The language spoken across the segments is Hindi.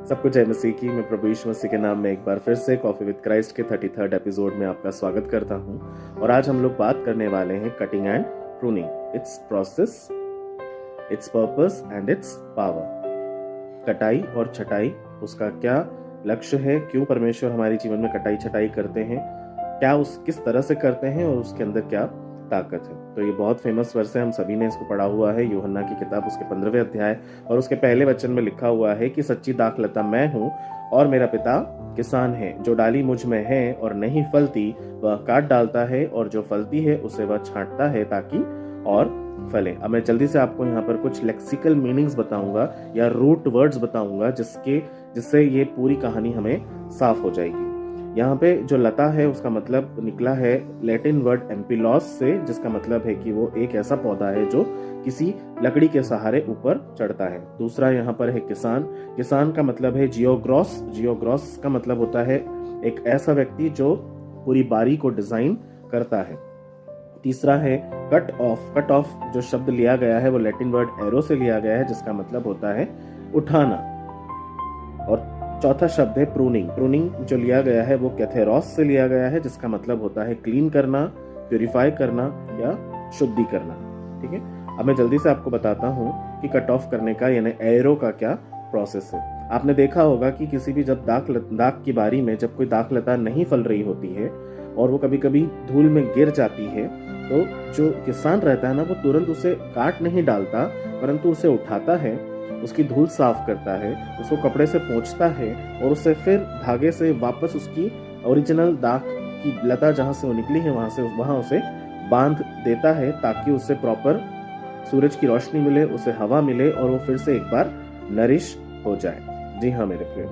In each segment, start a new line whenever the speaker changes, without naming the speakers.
सबको जय मसीह की। मैं प्रभु यीशु मसीह के नाम में एक बार फिर से कॉफी विद क्राइस्ट के 33rd एपिसोड में आपका स्वागत करता हूं। और आज हम लोग बात करने वाले हैं cutting and pruning, it's process, it's purpose and it's power. कटाई और छटाई, उसका क्या लक्ष्य है, क्यों परमेश्वर हमारे जीवन में कटाई छटाई करते हैं, क्या किस तरह से करते हैं और उसके अंदर क्या ताकत है। तो ये बहुत फेमस वर्स है, हम सभी ने इसको पढ़ा हुआ है। यूहन्ना की किताब उसके 15वें अध्याय और उसके पहले वचन में लिखा हुआ है कि सच्ची दाखलता मैं हूँ और मेरा पिता किसान है। जो डाली मुझ में है और नहीं फलती वह काट डालता है, और जो फलती है उसे वह छांटता है ताकि और फले। अब मैं जल्दी से आपको यहाँ पर कुछ लेक्सिकल मीनिंग्स बताऊंगा या रूट वर्ड्स बताऊंगा जिससे ये पूरी कहानी हमें साफ हो जाएगी। यहाँ पे जो लता है उसका मतलब निकला है लैटिन वर्ड एम्पिलॉस से, जिसका मतलब है कि वो एक ऐसा पौधा है जो किसी लकड़ी के सहारे ऊपर चढ़ता है। दूसरा यहाँ पर है किसान। किसान का मतलब है जियोग्रॉस। जियोग्रॉस का मतलब होता है एक ऐसा व्यक्ति जो पूरी बारी को डिजाइन करता है। तीसरा है कट ऑफ। कट ऑफ जो शब्द लिया गया है वो लैटिन वर्ड एरो से लिया गया है, जिसका मतलब होता है उठाना। और चौथा शब्द है प्रूनिंग। प्रूनिंग जो लिया गया है वो कैथेरोस से लिया गया है, जिसका मतलब होता है क्लीन करना, प्यूरिफाई करना या शुद्धि करना। ठीक है, अब मैं जल्दी से आपको बताता हूँ कि कट ऑफ करने का यानी एरो का क्या प्रोसेस है। आपने देखा होगा कि किसी भी जब दाख की बारी में जब कोई दाखलता नहीं फल रही होती है और वो कभी कभी धूल में गिर जाती है, तो जो किसान रहता है ना, वो तुरंत उसे काट नहीं डालता, परंतु उसे उठाता है, उसकी धूल साफ करता है, उसको कपड़े से पोंछता है और उसे फिर धागे से वापस उसकी ओरिजिनल दाख की लता जहां से वो निकली है वहां उसे बांध देता है, ताकि उससे प्रॉपर सूरज की रोशनी मिले, उसे हवा मिले और वो फिर से एक बार नरिश हो जाए। जी हाँ मेरे प्रिय,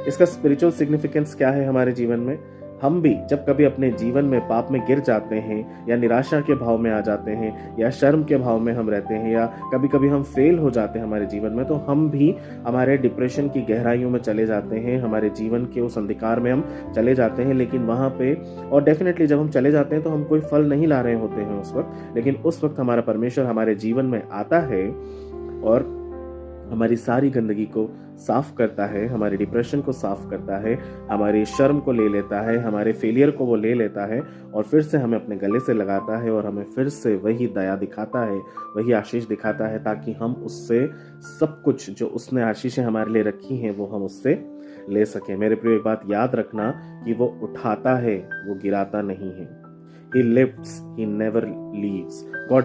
इसका स्पिरिचुअल सिग्निफिकेंस क्या है हमारे जीवन में। हम भी जब कभी अपने जीवन में पाप में गिर जाते हैं या निराशा के भाव में आ जाते हैं या शर्म के भाव में हम रहते हैं या कभी कभी हम फेल हो जाते हैं हमारे जीवन में, तो हम भी हमारे डिप्रेशन की गहराइयों में चले जाते हैं, हमारे जीवन के उस अंधकार में हम चले जाते हैं। लेकिन वहाँ पे और डेफिनेटली जब हम चले जाते हैं तो हम कोई फल नहीं ला रहे होते हैं उस वक्त, लेकिन उस वक्त हमारा परमेश्वर हमारे जीवन में आता है और हमारी सारी गंदगी को साफ करता है, हमारे डिप्रेशन को साफ करता है, हमारी शर्म को ले लेता है, हमारे फेलियर को वो ले लेता है और फिर से हमें अपने गले से लगाता है और हमें फिर से वही दया दिखाता है, वही आशीष दिखाता है, ताकि हम उससे सब कुछ जो उसने आशीषें हमारे लिए रखी हैं वो हम उससे ले सकें। मेरे प्रिय, एक बात याद रखना कि वो उठाता है, वो गिराता नहीं है। He lifts, he never leaves. God